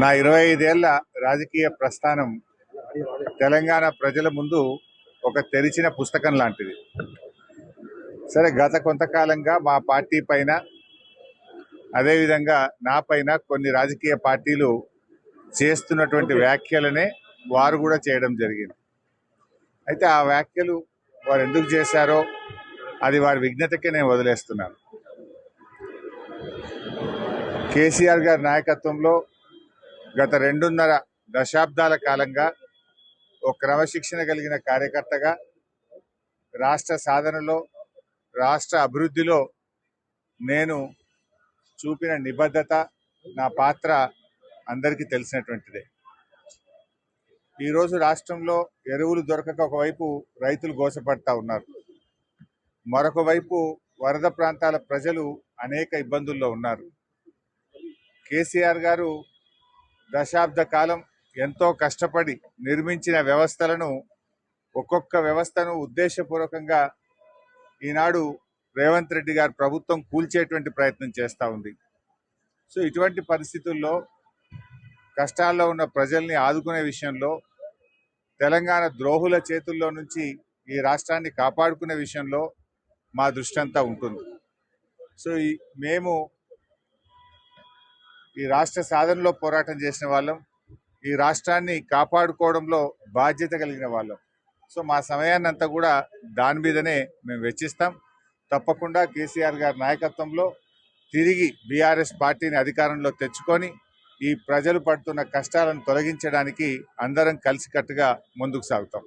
నా 25 ఏళ్ల రాజకీయ ప్రస్థానం తెలంగాణ ప్రజల ముందు ఒక తెరిచిన పుస్తకం లాంటిది. సరే, గత కొంతకాలంగా మా పార్టీ పైన అదేవిధంగా నా పైన కొన్ని రాజకీయ పార్టీలు చేస్తున్నటువంటి వ్యాఖ్యలనే వారు కూడా చేయడం జరిగింది. అయితే ఆ వ్యాఖ్యలు వారు ఎందుకు చేశారో అది వారి విజ్ఞతకే నేను వదిలేస్తున్నాను. కేసీఆర్ గారి నాయకత్వంలో గత 2.5 దశాబ్దాల కాలంగా ఒక క్రమశిక్షణ కలిగిన కార్యకర్తగా రాష్ట్ర సాధనలో, రాష్ట్ర అభివృద్ధిలో నేను చూపిన నిబద్ధత, నా పాత్ర అందరికీ తెలిసినటువంటిదే. ఈరోజు రాష్ట్రంలో ఎరువులు దొరకక ఒకవైపు రైతులు గోసపడతా ఉన్నారు, మరొక వైపు వరద ప్రాంతాల ప్రజలు అనేక ఇబ్బందుల్లో ఉన్నారు. కేసీఆర్ గారు దశాబ్ద కాలం ఎంతో కష్టపడి నిర్మించిన వ్యవస్థలను, ఒక్కొక్క వ్యవస్థను ఉద్దేశపూర్వకంగా ఈనాడు రేవంత్ రెడ్డి గారి ప్రభుత్వం కూల్చేటువంటి ప్రయత్నం చేస్తూ ఉంది. సో ఇటువంటి పరిస్థితుల్లో కష్టాల్లో ఉన్న ప్రజల్ని ఆదుకునే విషయంలో, తెలంగాణ ద్రోహుల చేతుల్లో నుంచి ఈ రాష్ట్రాన్ని కాపాడుకునే విషయంలో మా దృష్టి అంతా ఉంటుంది. సో మేము ఈ రాష్ట్ర సాధనలో పోరాటం చేసిన వాళ్ళం, ఈ రాష్ట్రాన్ని కాపాడుకోవడంలో బాధ్యత కలిగిన వాళ్ళం. సో మా సమయాన్ని అంతా కూడా దాని మీదనే మేము వెచ్చిస్తాం. తప్పకుండా కేసీఆర్ గారి నాయకత్వంలో తిరిగి బీఆర్ఎస్ పార్టీని అధికారంలో తెచ్చుకొని ఈ ప్రజలు పడుతున్న కష్టాలను తొలగించడానికి అందరం కలిసికట్టుగా ముందుకు సాగుతాం.